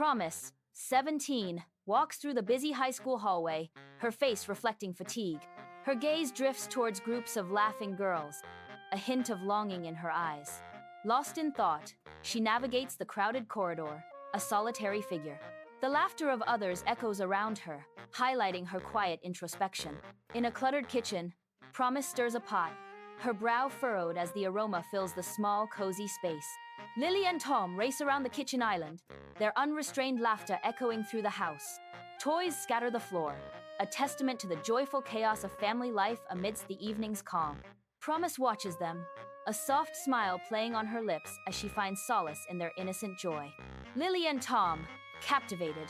Promise, 17, walks through the busy high school hallway, her face reflecting fatigue. Her gaze drifts towards groups of laughing girls, a hint of longing in her eyes. Lost in thought, she navigates the crowded corridor, a solitary figure. The laughter of others echoes around her, highlighting her quiet introspection. In a cluttered kitchen, Promise stirs a pot, her brow furrowed as the aroma fills the small, cozy space. Lily and Tom race around the kitchen island, their unrestrained laughter echoing through the house. Toys scatter the floor, a testament to the joyful chaos of family life amidst the evening's calm. Promise watches them, a soft smile playing on her lips as she finds solace in their innocent joy. Lily and Tom, captivated,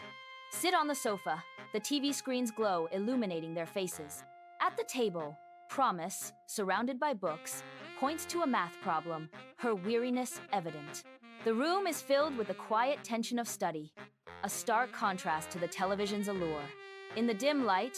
sit on the sofa, the TV screens glow, illuminating their faces. At the table, Promise, surrounded by books, points to a math problem, her weariness evident. The room is filled with the quiet tension of study, a stark contrast to the television's allure. In the dim light,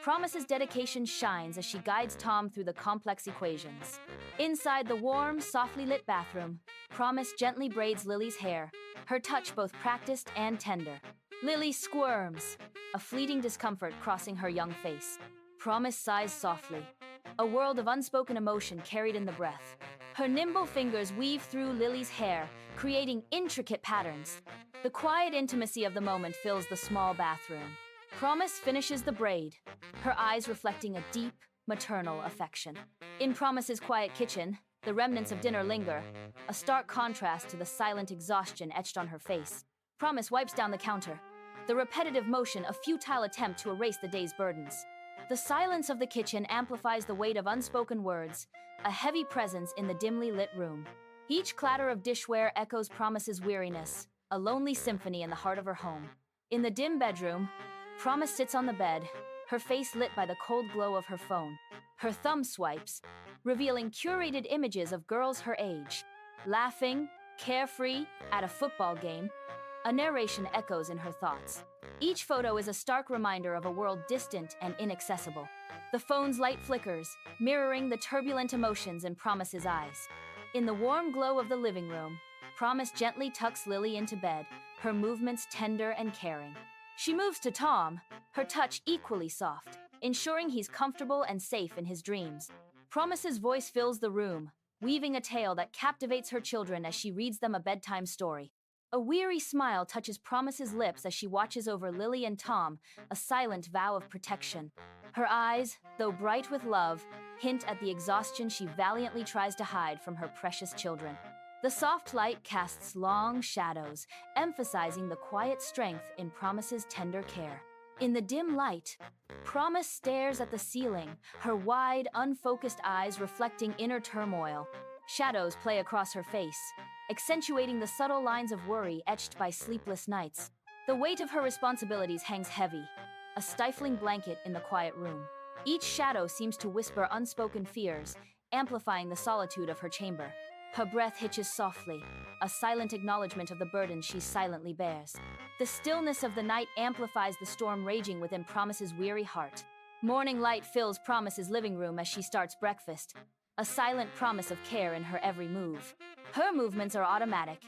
Promise's dedication shines as she guides Tom through the complex equations. Inside the warm, softly lit bathroom, Promise gently braids Lily's hair, her touch both practiced and tender. Lily squirms, a fleeting discomfort crossing her young face. Promise sighs softly, a world of unspoken emotion carried in the breath. Her nimble fingers weave through Lily's hair, creating intricate patterns. The quiet intimacy of the moment fills the small bathroom. Promise finishes the braid, her eyes reflecting a deep, maternal affection. In Promise's quiet kitchen, the remnants of dinner linger, a stark contrast to the silent exhaustion etched on her face. Promise wipes down the counter, the repetitive motion a futile attempt to erase the day's burdens. The silence of the kitchen amplifies the weight of unspoken words, a heavy presence in the dimly lit room. Each clatter of dishware echoes Promise's weariness, a lonely symphony in the heart of her home. In the dim bedroom, Promise sits on the bed, her face lit by the cold glow of her phone. Her thumb swipes, revealing curated images of girls her age, laughing, carefree, at a football game. A narration echoes in her thoughts. Each photo is a stark reminder of a world distant and inaccessible. The phone's light flickers, mirroring the turbulent emotions in Promise's eyes. In the warm glow of the living room, Promise gently tucks Lily into bed, her movements tender and caring. She moves to Tom, her touch equally soft, ensuring he's comfortable and safe in his dreams. Promise's voice fills the room, weaving a tale that captivates her children as she reads them a bedtime story. A weary smile touches Promise's lips as she watches over Lily and Tom, a silent vow of protection. Her eyes, though bright with love, hint at the exhaustion she valiantly tries to hide from her precious children. The soft light casts long shadows, emphasizing the quiet strength in Promise's tender care. In the dim light, Promise stares at the ceiling, her wide, unfocused eyes reflecting inner turmoil. Shadows play across her face, accentuating the subtle lines of worry etched by sleepless nights. The weight of her responsibilities hangs heavy, a stifling blanket in the quiet room. Each shadow seems to whisper unspoken fears, amplifying the solitude of her chamber. Her breath hitches softly, a silent acknowledgement of the burden she silently bears. The stillness of the night amplifies the storm raging within Promise's weary heart. Morning light fills Promise's living room as she starts breakfast, a silent promise of care in her every move. Her movements are automatic,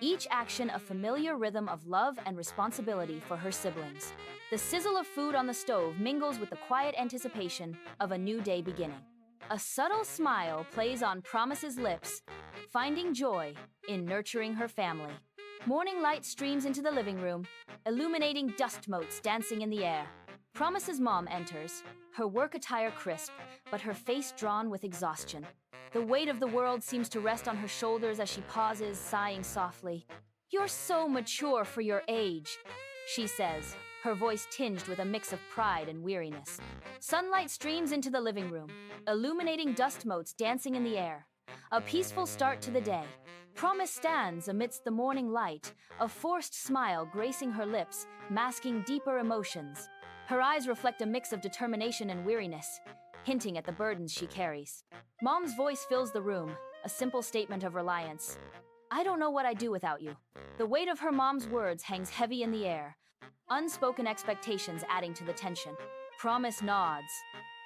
each action a familiar rhythm of love and responsibility for her siblings. The sizzle of food on the stove mingles with the quiet anticipation of a new day beginning. A subtle smile plays on Promise's lips, finding joy in nurturing her family. Morning light streams into the living room, illuminating dust motes dancing in the air. Promise's mom enters, her work attire crisp, but her face drawn with exhaustion. The weight of the world seems to rest on her shoulders as she pauses, sighing softly. "You're so mature for your age," she says, her voice tinged with a mix of pride and weariness. Sunlight streams into the living room, illuminating dust motes dancing in the air. A peaceful start to the day. Promise stands amidst the morning light, a forced smile gracing her lips, masking deeper emotions. Her eyes reflect a mix of determination and weariness, hinting at the burdens she carries. Mom's voice fills the room, a simple statement of reliance. "I don't know what I'd do without you." The weight of her mom's words hangs heavy in the air, unspoken expectations adding to the tension. Promise nods,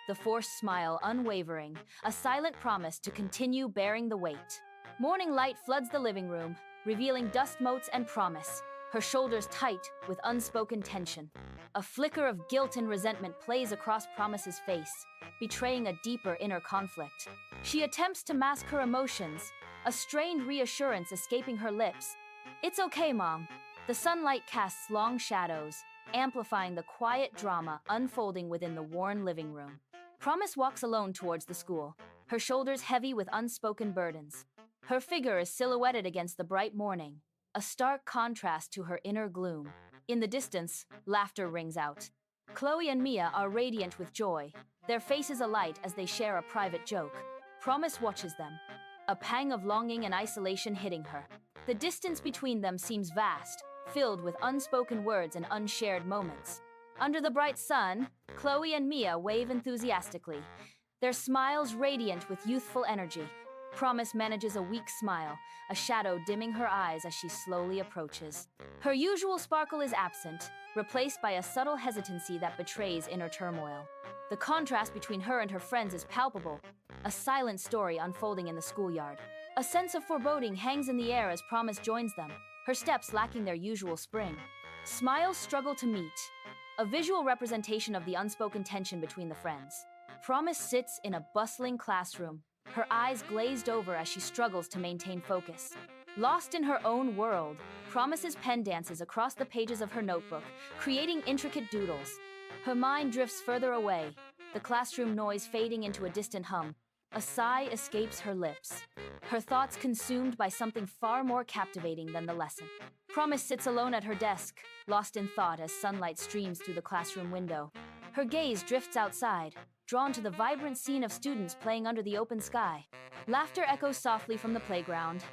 the forced smile unwavering, a silent promise to continue bearing the weight. Morning light floods the living room, revealing dust motes and Promise, her shoulders tight with unspoken tension. A flicker of guilt and resentment plays across Promise's face, betraying a deeper inner conflict. She attempts to mask her emotions, a strained reassurance escaping her lips. "It's okay, Mom." The sunlight casts long shadows, amplifying the quiet drama unfolding within the worn living room. Promise walks alone towards the school, her shoulders heavy with unspoken burdens. Her figure is silhouetted against the bright morning, a stark contrast to her inner gloom. In the distance, laughter rings out. Chloe and Mia are radiant with joy, their faces alight as they share a private joke. Promise watches them, a pang of longing and isolation hitting her. The distance between them seems vast, filled with unspoken words and unshared moments. Under the bright sun, Chloe and Mia wave enthusiastically, their smiles radiant with youthful energy. Promise manages a weak smile, a shadow dimming her eyes as she slowly approaches. Her usual sparkle is absent, replaced by a subtle hesitancy that betrays inner turmoil. The contrast between her and her friends is palpable, a silent story unfolding in the schoolyard. A sense of foreboding hangs in the air as Promise joins them, her steps lacking their usual spring. Smiles struggle to meet, a visual representation of the unspoken tension between the friends. Promise sits in a bustling classroom, her eyes glazed over as she struggles to maintain focus. Lost in her own world, Promise's pen dances across the pages of her notebook, creating intricate doodles. Her mind drifts further away, the classroom noise fading into a distant hum. A sigh escapes her lips, her thoughts consumed by something far more captivating than the lesson. Promise sits alone at her desk, lost in thought as sunlight streams through the classroom window. Her gaze drifts outside, drawn to the vibrant scene of students playing under the open sky. Laughter echoes softly from the playground,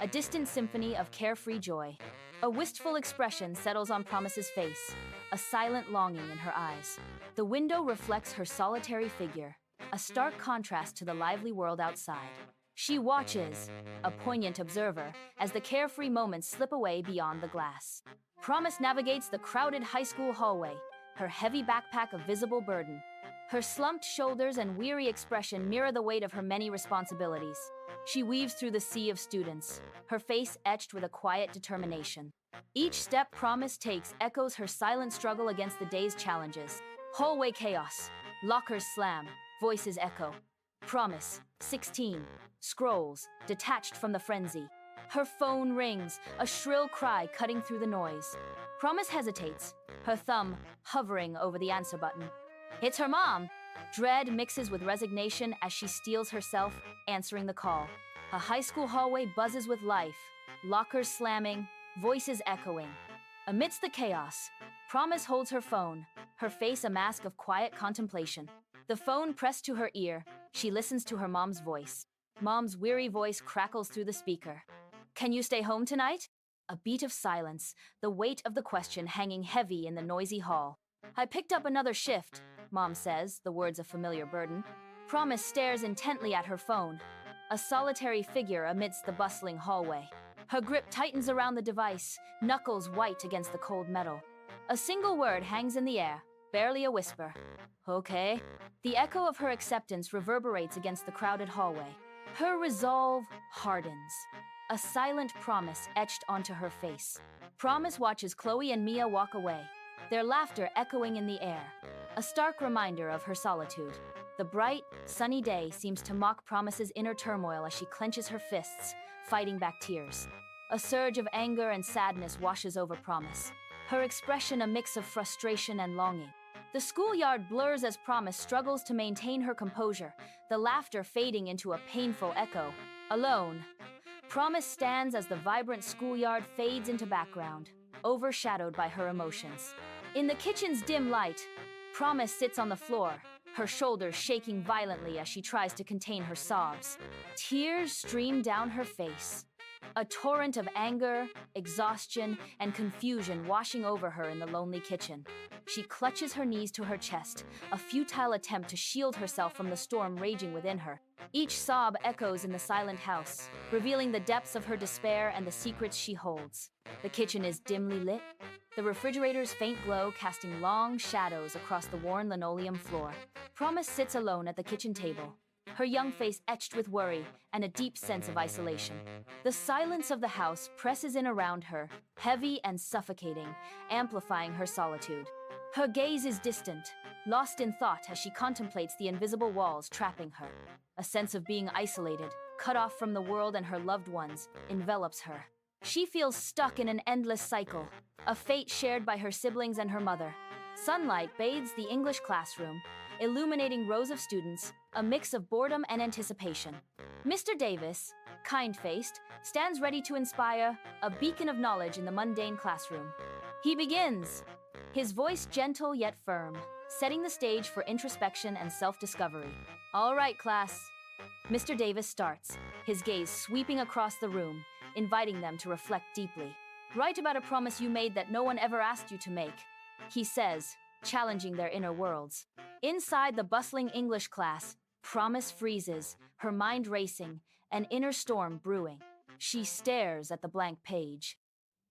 a distant symphony of carefree joy. A wistful expression settles on Promise's face, a silent longing in her eyes. The window reflects her solitary figure, a stark contrast to the lively world outside. She watches, a poignant observer, as the carefree moments slip away beyond the glass. Promise navigates the crowded high school hallway, her heavy backpack a visible burden. Her slumped shoulders and weary expression mirror the weight of her many responsibilities. She weaves through the sea of students, her face etched with a quiet determination. Each step Promise takes echoes her silent struggle against the day's challenges. Hallway chaos, lockers slam, voices echo. Promise, 16, scrolls, detached from the frenzy. Her phone rings, a shrill cry cutting through the noise. Promise hesitates, her thumb hovering over the answer button. It's her mom. Dread mixes with resignation as she steels herself, answering the call. A high school hallway buzzes with life, lockers slamming, voices echoing. Amidst the chaos, Promise holds her phone, her face a mask of quiet contemplation. The phone pressed to her ear, she listens to her mom's voice. Mom's weary voice crackles through the speaker. "Can you stay home tonight?" A beat of silence, the weight of the question hanging heavy in the noisy hall. "I picked up another shift," Mom says, the words a familiar burden. Promise stares intently at her phone, a solitary figure amidst the bustling hallway. Her grip tightens around the device, knuckles white against the cold metal. A single word hangs in the air, barely a whisper. "Okay." The echo of her acceptance reverberates against the crowded hallway. Her resolve hardens, a silent promise etched onto her face. Promise watches Chloe and Mia walk away, their laughter echoing in the air, a stark reminder of her solitude. The bright, sunny day seems to mock Promise's inner turmoil as she clenches her fists, fighting back tears. A surge of anger and sadness washes over Promise, her expression a mix of frustration and longing. The schoolyard blurs as Promise struggles to maintain her composure, the laughter fading into a painful echo. Alone, Promise stands as the vibrant schoolyard fades into background, overshadowed by her emotions. In the kitchen's dim light, Promise sits on the floor, her shoulders shaking violently as she tries to contain her sobs. Tears stream down her face, a torrent of anger, exhaustion, and confusion washing over her in the lonely kitchen. She clutches her knees to her chest, a futile attempt to shield herself from the storm raging within her. Each sob echoes in the silent house, revealing the depths of her despair and the secrets she holds. The kitchen is dimly lit, the refrigerator's faint glow casting long shadows across the worn linoleum floor. Promise sits alone at the kitchen table, her young face etched with worry and a deep sense of isolation. The silence of the house presses in around her, heavy and suffocating, amplifying her solitude. Her gaze is distant, lost in thought as she contemplates the invisible walls trapping her. A sense of being isolated, cut off from the world and her loved ones, envelops her. She feels stuck in an endless cycle, a fate shared by her siblings and her mother. Sunlight bathes the English classroom, illuminating rows of students, a mix of boredom and anticipation. Mr. Davis, kind-faced, stands ready to inspire, a beacon of knowledge in the mundane classroom. He begins, his voice gentle yet firm, setting the stage for introspection and self-discovery. All right, class. Mr. Davis starts, his gaze sweeping across the room, inviting them to reflect deeply. Write about a promise you made that no one ever asked you to make, he says, challenging their inner worlds. Inside the bustling English class, Promise freezes, her mind racing, an inner storm brewing. She stares at the blank page,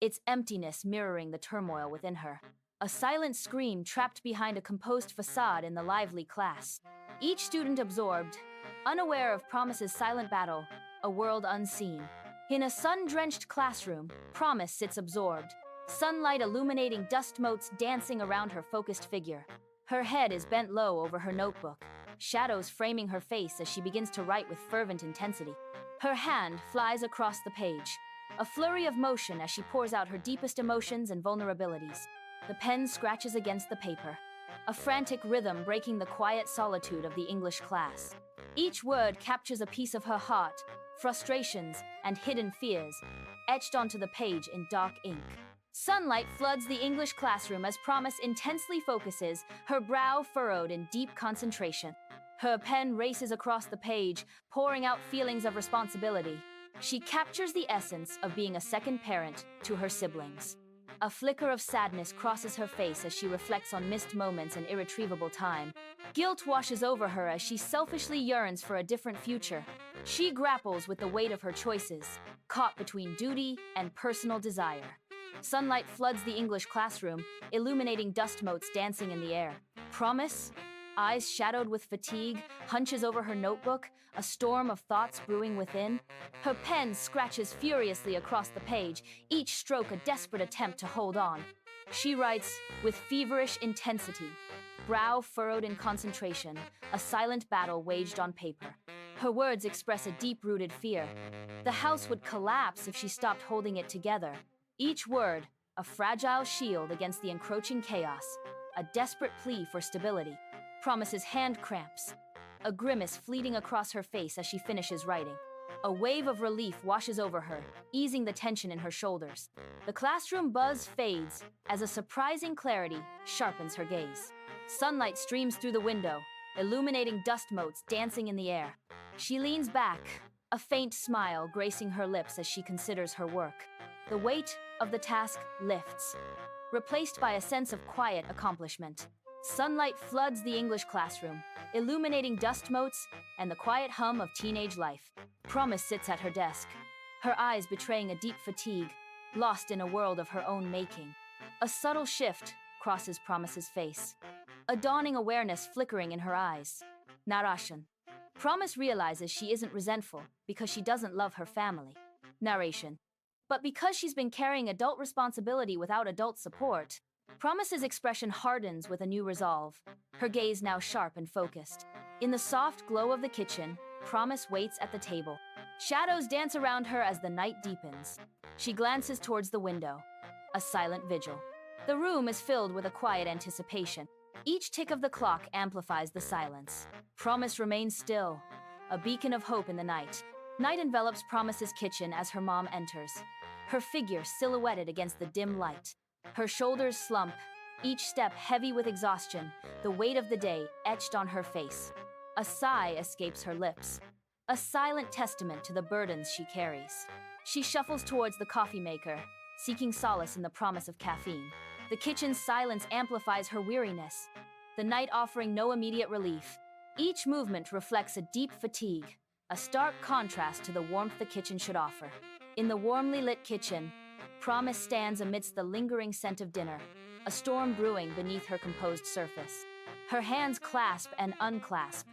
its emptiness mirroring the turmoil within her. A silent scream trapped behind a composed facade in the lively class. Each student absorbed, unaware of Promise's silent battle, a world unseen. In a sun-drenched classroom, Promise sits absorbed, sunlight illuminating dust motes dancing around her focused figure. Her head is bent low over her notebook, shadows framing her face as she begins to write with fervent intensity. Her hand flies across the page, a flurry of motion as she pours out her deepest emotions and vulnerabilities. The pen scratches against the paper, a frantic rhythm breaking the quiet solitude of the English class. Each word captures a piece of her heart, frustrations, and hidden fears, etched onto the page in dark ink. Sunlight floods the English classroom as Promise intensely focuses, her brow furrowed in deep concentration. Her pen races across the page, pouring out feelings of responsibility. She captures the essence of being a second parent to her siblings. A flicker of sadness crosses her face as she reflects on missed moments and irretrievable time. Guilt washes over her as she selfishly yearns for a different future. She grapples with the weight of her choices, caught between duty and personal desire. Sunlight floods the English classroom, illuminating dust motes dancing in the air. Promise, eyes shadowed with fatigue, hunches over her notebook, a storm of thoughts brewing within. Her pen scratches furiously across the page, each stroke a desperate attempt to hold on. She writes with feverish intensity, brow furrowed in concentration, a silent battle waged on paper. Her words express a deep-rooted fear. The house would collapse if she stopped holding it together. Each word, a fragile shield against the encroaching chaos, a desperate plea for stability. Promise's hand cramps, a grimace fleeting across her face as she finishes writing. A wave of relief washes over her, easing the tension in her shoulders. The classroom buzz fades as a surprising clarity sharpens her gaze. Sunlight streams through the window, illuminating dust motes dancing in the air. She leans back, a faint smile gracing her lips as she considers her work. The weight of the task lifts, replaced by a sense of quiet accomplishment. Sunlight floods the English classroom, illuminating dust motes and the quiet hum of teenage life. Promise sits at her desk, her eyes betraying a deep fatigue, lost in a world of her own making. A subtle shift crosses Promise's face, a dawning awareness flickering in her eyes. Narration. Promise realizes she isn't resentful because she doesn't love her family. Narration. But because she's been carrying adult responsibility without adult support, Promise's expression hardens with a new resolve, her gaze now sharp and focused. In the soft glow of the kitchen, Promise waits at the table. Shadows dance around her as the night deepens. She glances towards the window, a silent vigil. The room is filled with a quiet anticipation. Each tick of the clock amplifies the silence. Promise remains still, a beacon of hope in the night. Night envelops Promise's kitchen as her mom enters, her figure silhouetted against the dim light. Her shoulders slump, each step heavy with exhaustion, the weight of the day etched on her face. A sigh escapes her lips, a silent testament to the burdens she carries. She shuffles towards the coffee maker, seeking solace in the promise of caffeine. The kitchen's silence amplifies her weariness, the night offering no immediate relief. Each movement reflects a deep fatigue, a stark contrast to the warmth the kitchen should offer. In the warmly lit kitchen, Promise stands amidst the lingering scent of dinner, a storm brewing beneath her composed surface. Her hands clasp and unclasp,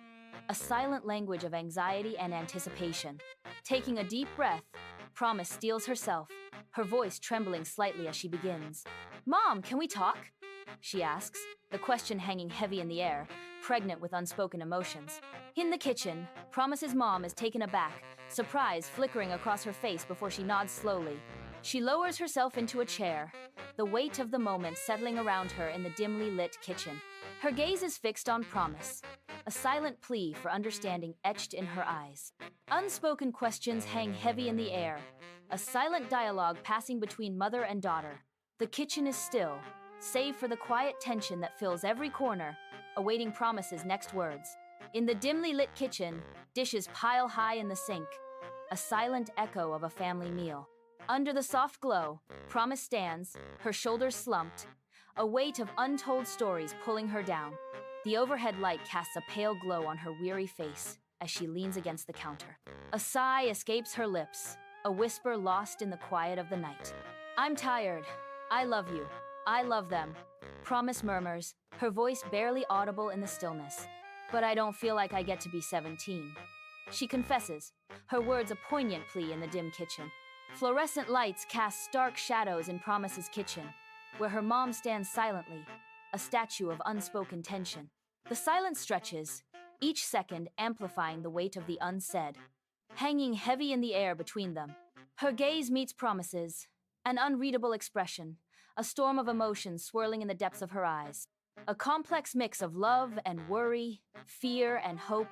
a silent language of anxiety and anticipation. Taking a deep breath, Promise steels herself, her voice trembling slightly as she begins. "Mom, can we talk?" she asks, the question hanging heavy in the air, pregnant with unspoken emotions. In the kitchen, Promise's mom is taken aback, surprise flickering across her face before she nods slowly. She lowers herself into a chair, the weight of the moment settling around her in the dimly lit kitchen. Her gaze is fixed on Promise, a silent plea for understanding etched in her eyes. Unspoken questions hang heavy in the air, a silent dialogue passing between mother and daughter. The kitchen is still, save for the quiet tension that fills every corner, awaiting Promise's next words. In the dimly lit kitchen, dishes pile high in the sink, a silent echo of a family meal. Under the soft glow, Promise stands, her shoulders slumped, a weight of untold stories pulling her down. The overhead light casts a pale glow on her weary face as she leans against the counter. A sigh escapes her lips, a whisper lost in the quiet of the night. "I'm tired. I love you. I love them," Promise murmurs, her voice barely audible in the stillness. "But I don't feel like I get to be 17. She confesses, her words a poignant plea in the dim kitchen. Fluorescent lights cast stark shadows in Promise's kitchen, where her mom stands silently, a statue of unspoken tension. The silence stretches, each second amplifying the weight of the unsaid. Hanging heavy in the air between them, her gaze meets Promise's, an unreadable expression, a storm of emotions swirling in the depths of her eyes. A complex mix of love and worry, fear and hope,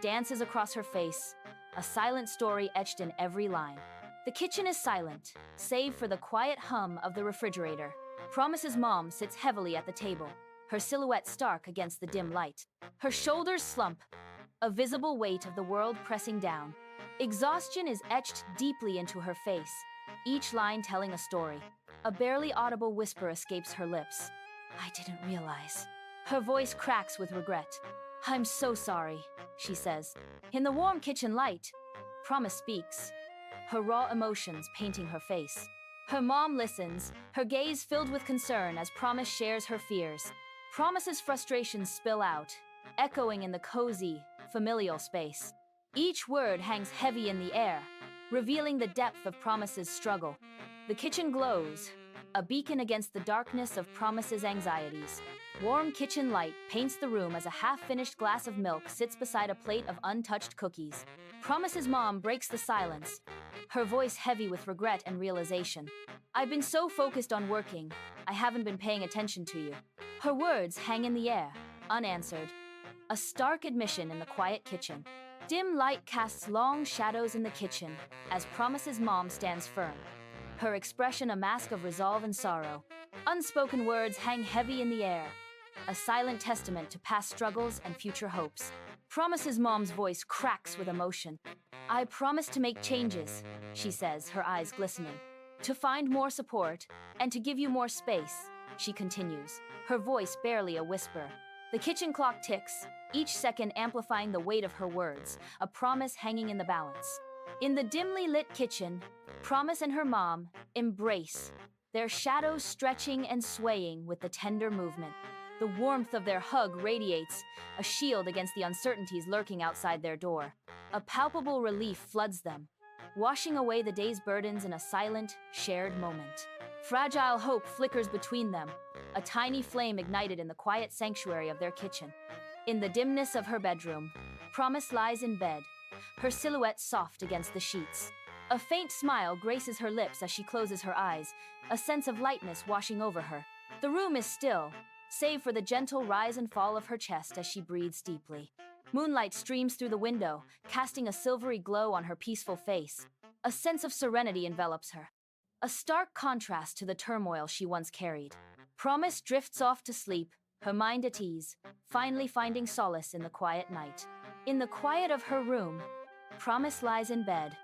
dances across her face, a silent story etched in every line. The kitchen is silent, save for the quiet hum of the refrigerator. Promise's mom sits heavily at the table, her silhouette stark against the dim light. Her shoulders slump, a visible weight of the world pressing down. Exhaustion is etched deeply into her face, each line telling a story. A barely audible whisper escapes her lips. "I didn't realize." Her voice cracks with regret. "I'm so sorry," she says. In the warm kitchen light, Promise speaks, her raw emotions painting her face. Her mom listens, her gaze filled with concern as Promise shares her fears. Promise's frustrations spill out, echoing in the cozy, familial space. Each word hangs heavy in the air, revealing the depth of Promise's struggle. The kitchen glows, a beacon against the darkness of Promise's anxieties. Warm kitchen light paints the room as a half-finished glass of milk sits beside a plate of untouched cookies. Promise's mom breaks the silence, her voice heavy with regret and realization. "I've been so focused on working, I haven't been paying attention to you." Her words hang in the air, unanswered. A stark admission in the quiet kitchen. Dim light casts long shadows in the kitchen as Promise's mom stands firm, her expression a mask of resolve and sorrow. Unspoken words hang heavy in the air, a silent testament to past struggles and future hopes. Promise's mom's voice cracks with emotion. "I promise to make changes," she says, her eyes glistening. "To find more support, and to give you more space," she continues, her voice barely a whisper. The kitchen clock ticks, each second amplifying the weight of her words, a promise hanging in the balance. In the dimly lit kitchen, Promise and her mom embrace, their shadows stretching and swaying with the tender movement. The warmth of their hug radiates, a shield against the uncertainties lurking outside their door. A palpable relief floods them, washing away the day's burdens in a silent, shared moment. Fragile hope flickers between them, a tiny flame ignited in the quiet sanctuary of their kitchen. In the dimness of her bedroom, Promise lies in bed, her silhouette soft against the sheets. A faint smile graces her lips as she closes her eyes, a sense of lightness washing over her. The room is still, save for the gentle rise and fall of her chest as she breathes deeply. Moonlight streams through the window, casting a silvery glow on her peaceful face. A sense of serenity envelops her, a stark contrast to the turmoil she once carried. Promise drifts off to sleep, her mind at ease, finally finding solace in the quiet night. In the quiet of her room, Promise lies in bed,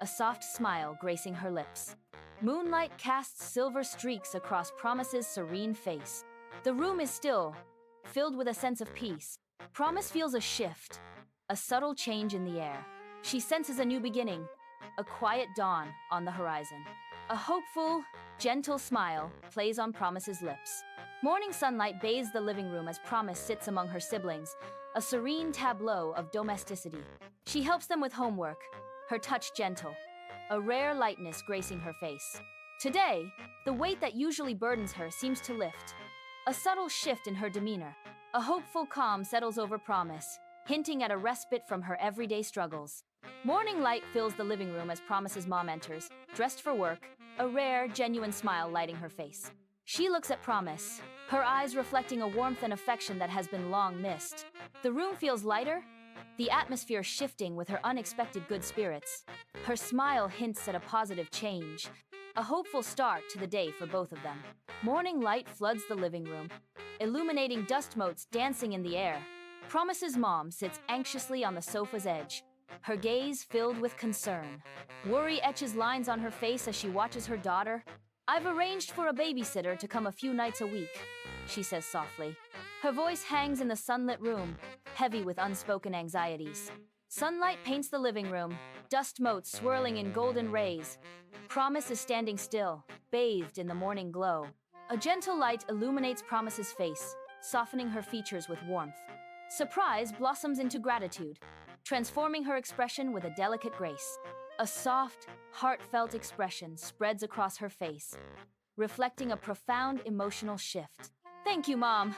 a soft smile gracing her lips. Moonlight casts silver streaks across Promise's serene face. The room is still, filled with a sense of peace. Promise feels a shift, a subtle change in the air. She senses a new beginning, a quiet dawn on the horizon. A hopeful, gentle smile plays on Promise's lips. Morning sunlight bathes the living room as Promise sits among her siblings, a serene tableau of domesticity. She helps them with homework, her touch gentle, a rare lightness gracing her face. Today, the weight that usually burdens her seems to lift. A subtle shift in her demeanor. A hopeful calm settles over Promise, hinting at a respite from her everyday struggles. Morning light fills the living room as Promise's mom enters, dressed for work, a rare, genuine smile lighting her face. She looks at Promise, her eyes reflecting a warmth and affection that has been long missed. The room feels lighter, the atmosphere shifting with her unexpected good spirits. Her smile hints at a positive change, a hopeful start to the day for both of them. Morning light floods the living room, illuminating dust motes dancing in the air. Promise's mom sits anxiously on the sofa's edge, her gaze filled with concern. Worry etches lines on her face as she watches her daughter. "I've arranged for a babysitter to come a few nights a week," she says softly. Her voice hangs in the sunlit room, heavy with unspoken anxieties. Sunlight paints the living room, dust motes swirling in golden rays. Promise is standing still, bathed in the morning glow. A gentle light illuminates Promise's face, softening her features with warmth. Surprise blossoms into gratitude, transforming her expression with a delicate grace. A soft, heartfelt expression spreads across her face, reflecting a profound emotional shift. "Thank you, Mom,"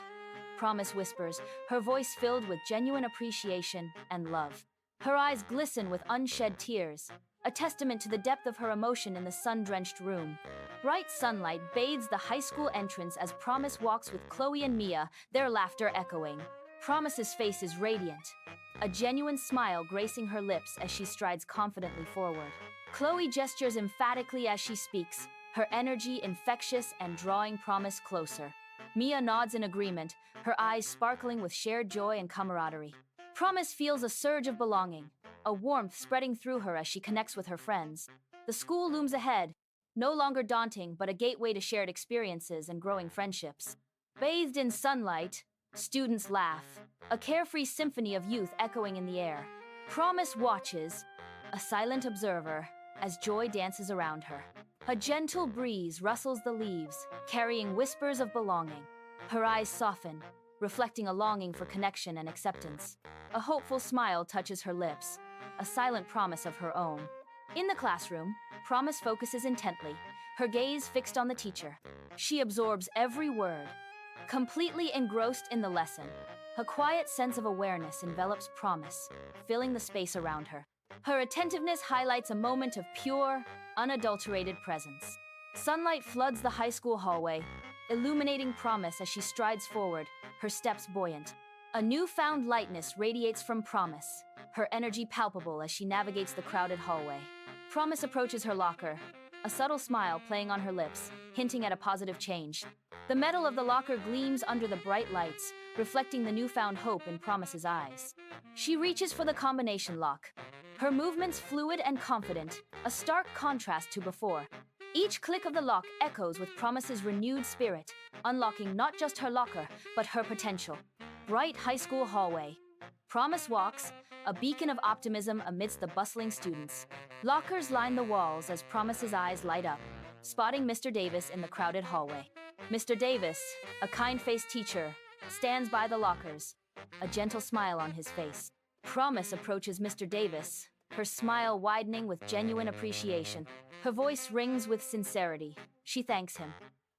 Promise whispers, her voice filled with genuine appreciation and love. Her eyes glisten with unshed tears, a testament to the depth of her emotion in the sun-drenched room. Bright sunlight bathes the high school entrance as Promise walks with Chloe and Mia, their laughter echoing. Promise's face is radiant, a genuine smile gracing her lips as she strides confidently forward. Chloe gestures emphatically as she speaks, her energy infectious and drawing Promise closer. Mia nods in agreement, her eyes sparkling with shared joy and camaraderie. Promise feels a surge of belonging, a warmth spreading through her as she connects with her friends. The school looms ahead, no longer daunting but a gateway to shared experiences and growing friendships. Bathed in sunlight, students laugh, a carefree symphony of youth echoing in the air. Promise watches, a silent observer, as joy dances around her. A gentle breeze rustles the leaves, carrying whispers of belonging. Her eyes soften, reflecting a longing for connection and acceptance. A hopeful smile touches her lips, a silent promise of her own. In the classroom, Promise focuses intently, her gaze fixed on the teacher. She absorbs every word, completely engrossed in the lesson. A quiet sense of awareness envelops Promise, filling the space around her. Her attentiveness highlights a moment of pure, unadulterated presence. Sunlight floods the high school hallway, illuminating Promise as she strides forward, her steps buoyant. A newfound lightness radiates from Promise, her energy palpable as she navigates the crowded hallway. Promise approaches her locker, a subtle smile playing on her lips, hinting at a positive change. The metal of the locker gleams under the bright lights, reflecting the newfound hope in Promise's eyes. She reaches for the combination lock, her movements fluid and confident, a stark contrast to before. Each click of the lock echoes with Promise's renewed spirit, unlocking not just her locker, but her potential. Bright high school hallway. Promise walks, a beacon of optimism amidst the bustling students. Lockers line the walls as Promise's eyes light up, spotting Mr. Davis in the crowded hallway. Mr. Davis, a kind-faced teacher, stands by the lockers, a gentle smile on his face. Promise approaches Mr. Davis, her smile widening with genuine appreciation. Her voice rings with sincerity. She thanks him.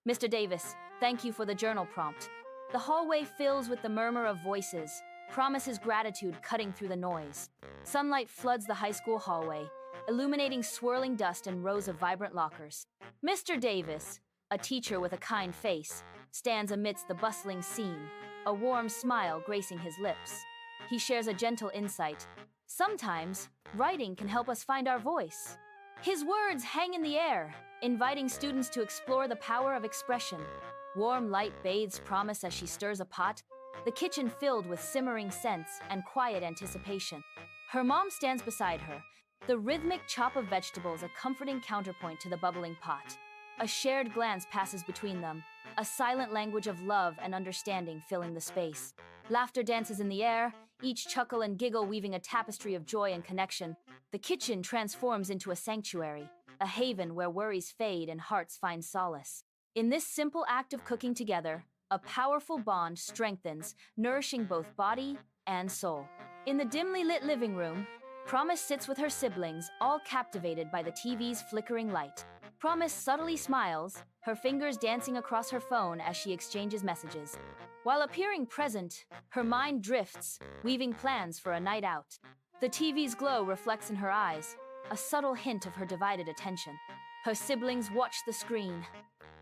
"Mr. Davis, thank you for the journal prompt." The hallway fills with the murmur of voices, Promise's gratitude cutting through the noise. Sunlight floods the high school hallway, illuminating swirling dust and rows of vibrant lockers. Mr. Davis, a teacher with a kind face, stands amidst the bustling scene, a warm smile gracing his lips. He shares a gentle insight. "Sometimes, writing can help us find our voice." His words hang in the air, inviting students to explore the power of expression. Warm light bathes Promise as she stirs a pot, the kitchen filled with simmering scents and quiet anticipation. Her mom stands beside her, the rhythmic chop of vegetables a comforting counterpoint to the bubbling pot. A shared glance passes between them, a silent language of love and understanding filling the space. Laughter dances in the air, each chuckle and giggle weaving a tapestry of joy and connection. The kitchen transforms into a sanctuary, a haven where worries fade and hearts find solace. In this simple act of cooking together, a powerful bond strengthens, nourishing both body and soul. In the dimly lit living room, Promise sits with her siblings, all captivated by the TV's flickering light. Promise subtly smiles, her fingers dancing across her phone as she exchanges messages. While appearing present, her mind drifts, weaving plans for a night out. The TV's glow reflects in her eyes, a subtle hint of her divided attention. Her siblings watch the screen,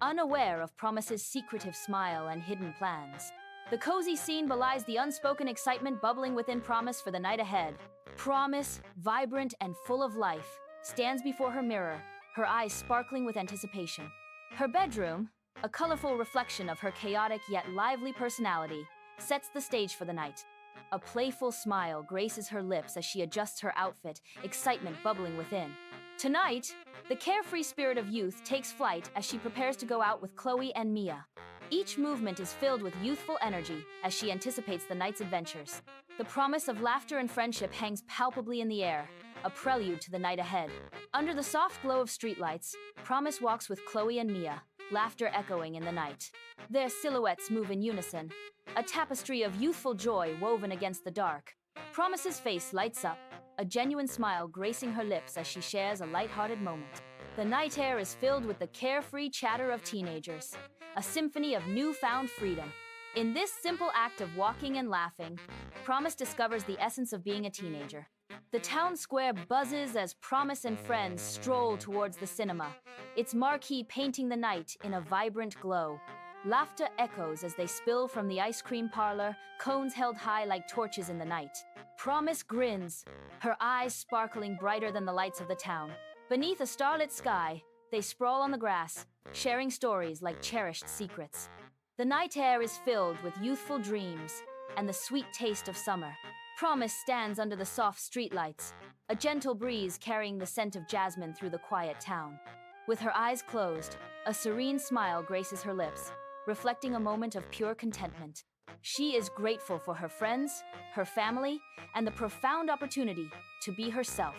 unaware of Promise's secretive smile and hidden plans. The cozy scene belies the unspoken excitement bubbling within Promise for the night ahead. Promise, vibrant and full of life, stands before her mirror, her eyes sparkling with anticipation. Her bedroom, a colorful reflection of her chaotic yet lively personality, sets the stage for the night. A playful smile graces her lips as she adjusts her outfit, excitement bubbling within. Tonight, the carefree spirit of youth takes flight as she prepares to go out with Chloe and Mia. Each movement is filled with youthful energy as she anticipates the night's adventures. The promise of laughter and friendship hangs palpably in the air, a prelude to the night ahead. Under the soft glow of streetlights, Promise walks with Chloe and Mia, laughter echoing in the night. Their silhouettes move in unison, a tapestry of youthful joy woven against the dark. Promise's face lights up, a genuine smile gracing her lips as she shares a lighthearted moment. The night air is filled with the carefree chatter of teenagers, a symphony of newfound freedom. In this simple act of walking and laughing, Promise discovers the essence of being a teenager. The town square buzzes as Promise and friends stroll towards the cinema, its marquee painting the night in a vibrant glow. Laughter echoes as they spill from the ice cream parlor, cones held high like torches in the night. Promise grins, her eyes sparkling brighter than the lights of the town. Beneath a starlit sky, they sprawl on the grass, sharing stories like cherished secrets. The night air is filled with youthful dreams and the sweet taste of summer. Promise stands under the soft streetlights, a gentle breeze carrying the scent of jasmine through the quiet town. With her eyes closed, a serene smile graces her lips, reflecting a moment of pure contentment. She is grateful for her friends, her family, and the profound opportunity to be herself.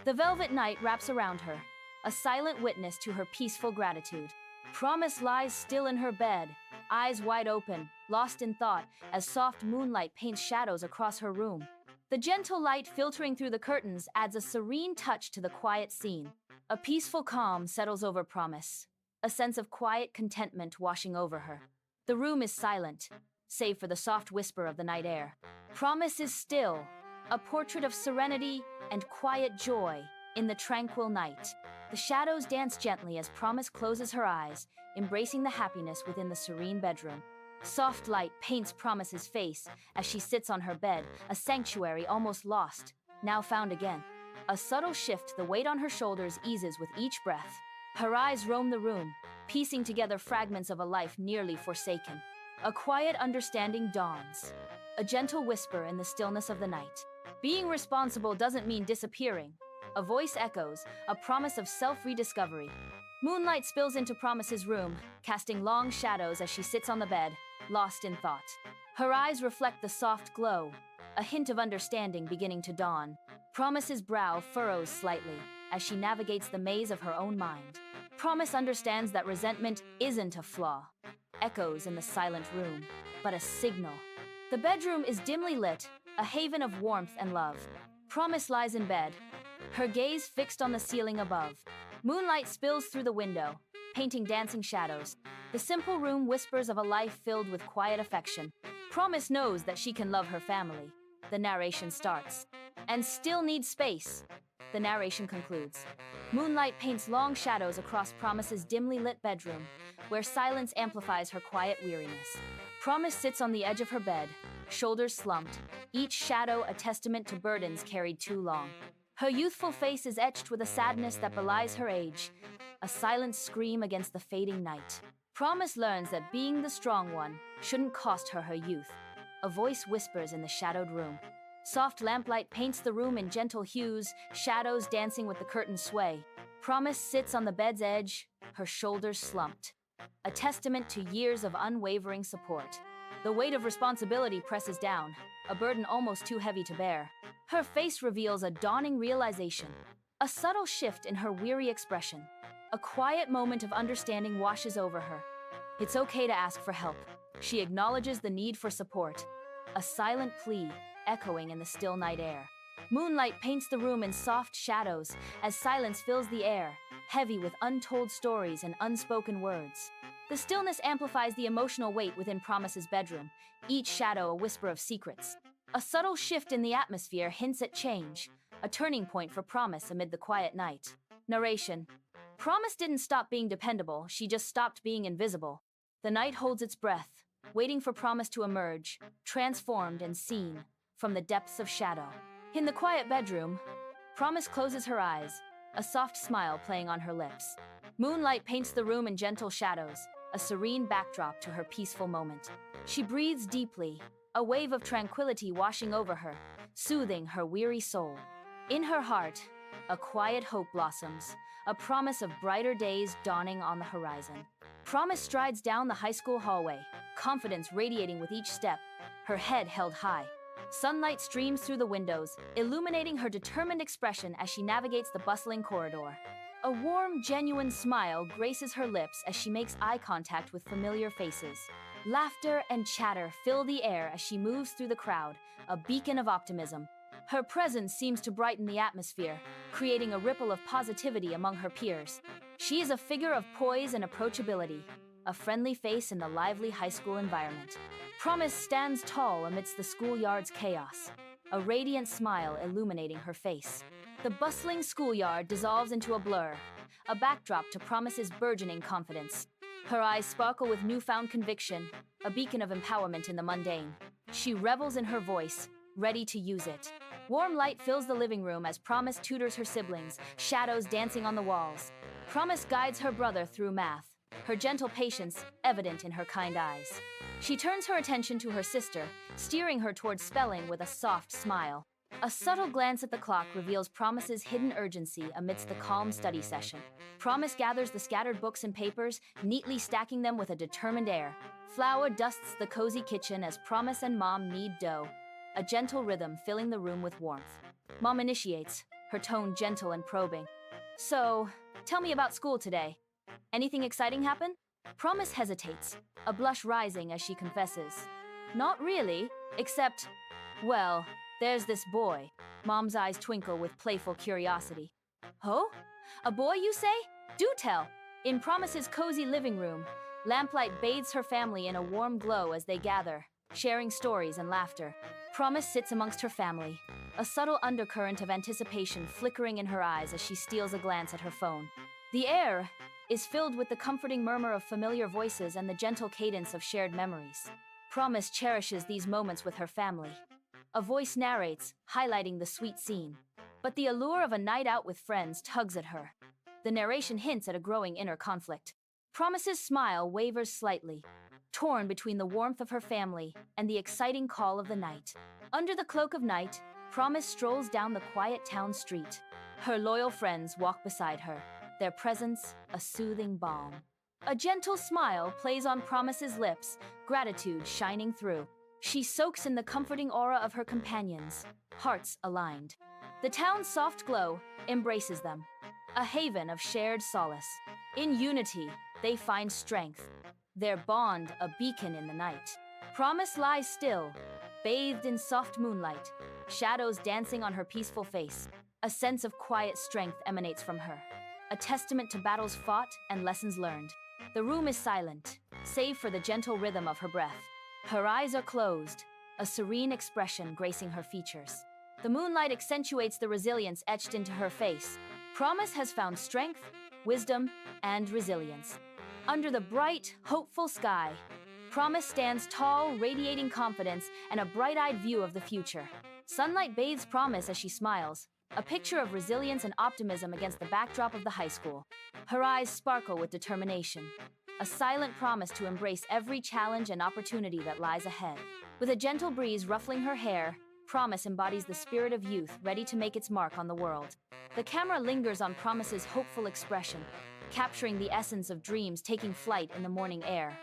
The velvet night wraps around her, a silent witness to her peaceful gratitude. Promise lies still in her bed, eyes wide open, lost in thought, as soft moonlight paints shadows across her room. The gentle light filtering through the curtains adds a serene touch to the quiet scene. A peaceful calm settles over Promise, a sense of quiet contentment washing over her. The room is silent, save for the soft whisper of the night air. Promise is still, a portrait of serenity and quiet joy in the tranquil night. The shadows dance gently as Promise closes her eyes, embracing the happiness within the serene bedroom. Soft light paints Promise's face as she sits on her bed, a sanctuary almost lost, now found again. A subtle shift, the weight on her shoulders eases with each breath. Her eyes roam the room, piecing together fragments of a life nearly forsaken. A quiet understanding dawns, a gentle whisper in the stillness of the night. Being responsible doesn't mean disappearing. A voice echoes, a promise of self-rediscovery. Moonlight spills into Promise's room, casting long shadows as she sits on the bed, lost in thought. Her eyes reflect the soft glow, a hint of understanding beginning to dawn. Promise's brow furrows slightly as she navigates the maze of her own mind. Promise understands that resentment isn't a flaw, echoes in the silent room, but a signal. The bedroom is dimly lit, a haven of warmth and love. Promise lies in bed, her gaze fixed on the ceiling above. Moonlight spills through the window, painting dancing shadows. The simple room whispers of a life filled with quiet affection. Promise knows that she can love her family. The narration starts. And still needs space. The narration concludes. Moonlight paints long shadows across Promise's dimly lit bedroom, where silence amplifies her quiet weariness. Promise sits on the edge of her bed, shoulders slumped, each shadow a testament to burdens carried too long. Her youthful face is etched with a sadness that belies her age, a silent scream against the fading night. Promise learns that being the strong one shouldn't cost her her youth. A voice whispers in the shadowed room. Soft lamplight paints the room in gentle hues, shadows dancing with the curtain's sway. Promise sits on the bed's edge, her shoulders slumped, a testament to years of unwavering support. The weight of responsibility presses down, a burden almost too heavy to bear. Her face reveals a dawning realization, a subtle shift in her weary expression. A quiet moment of understanding washes over her. It's okay to ask for help. She acknowledges the need for support, a silent plea, echoing in the still night air. Moonlight paints the room in soft shadows as silence fills the air, heavy with untold stories and unspoken words. The stillness amplifies the emotional weight within Promise's bedroom, each shadow a whisper of secrets. A subtle shift in the atmosphere hints at change, a turning point for Promise amid the quiet night. Narration. Promise didn't stop being dependable, she just stopped being invisible. The night holds its breath, waiting for Promise to emerge, transformed and seen, from the depths of shadow. In the quiet bedroom, Promise closes her eyes, a soft smile playing on her lips. Moonlight paints the room in gentle shadows, a serene backdrop to her peaceful moment. She breathes deeply, a wave of tranquility washing over her, soothing her weary soul. In her heart, a quiet hope blossoms, a promise of brighter days dawning on the horizon. Promise strides down the high school hallway, confidence radiating with each step, her head held high. Sunlight streams through the windows, illuminating her determined expression as she navigates the bustling corridor. A warm, genuine smile graces her lips as she makes eye contact with familiar faces. Laughter and chatter fill the air as she moves through the crowd, a beacon of optimism. Her presence seems to brighten the atmosphere, creating a ripple of positivity among her peers. She is a figure of poise and approachability, a friendly face in the lively high school environment. Promise stands tall amidst the schoolyard's chaos, a radiant smile illuminating her face. The bustling schoolyard dissolves into a blur, a backdrop to Promise's burgeoning confidence. Her eyes sparkle with newfound conviction, a beacon of empowerment in the mundane. She revels in her voice, ready to use it. Warm light fills the living room as Promise tutors her siblings, shadows dancing on the walls. Promise guides her brother through math, her gentle patience evident in her kind eyes. She turns her attention to her sister, steering her towards spelling with a soft smile. A subtle glance at the clock reveals Promise's hidden urgency amidst the calm study session. Promise gathers the scattered books and papers, neatly stacking them with a determined air. Flour dusts the cozy kitchen as Promise and Mom knead dough, a gentle rhythm filling the room with warmth. Mom initiates, her tone gentle and probing. So, tell me about school today. Anything exciting happen? Promise hesitates, a blush rising as she confesses. Not really, except, well, there's this boy. Mom's eyes twinkle with playful curiosity. Oh? A boy, you say? Do tell. In Promise's cozy living room, lamplight bathes her family in a warm glow as they gather, sharing stories and laughter. Promise sits amongst her family, a subtle undercurrent of anticipation flickering in her eyes as she steals a glance at her phone. The air is filled with the comforting murmur of familiar voices and the gentle cadence of shared memories. Promise cherishes these moments with her family. A voice narrates, highlighting the sweet scene. But the allure of a night out with friends tugs at her. The narration hints at a growing inner conflict. Promise's smile wavers slightly, torn between the warmth of her family and the exciting call of the night. Under the cloak of night, Promise strolls down the quiet town street. Her loyal friends walk beside her, their presence a soothing balm. A gentle smile plays on Promise's lips, gratitude shining through. She soaks in the comforting aura of her companions, hearts aligned. The town's soft glow embraces them, a haven of shared solace. In unity, they find strength, their bond a beacon in the night. Promise lies still, bathed in soft moonlight, shadows dancing on her peaceful face. A sense of quiet strength emanates from her, a testament to battles fought and lessons learned. The room is silent, save for the gentle rhythm of her breath. Her eyes are closed, a serene expression gracing her features. The moonlight accentuates the resilience etched into her face. Promise has found strength, wisdom, and resilience. Under the bright, hopeful sky, Promise stands tall, radiating confidence and a bright-eyed view of the future. Sunlight bathes Promise as she smiles, a picture of resilience and optimism against the backdrop of the high school. Her eyes sparkle with determination, a silent promise to embrace every challenge and opportunity that lies ahead. With a gentle breeze ruffling her hair, Promise embodies the spirit of youth ready to make its mark on the world. The camera lingers on Promise's hopeful expression, capturing the essence of dreams taking flight in the morning air.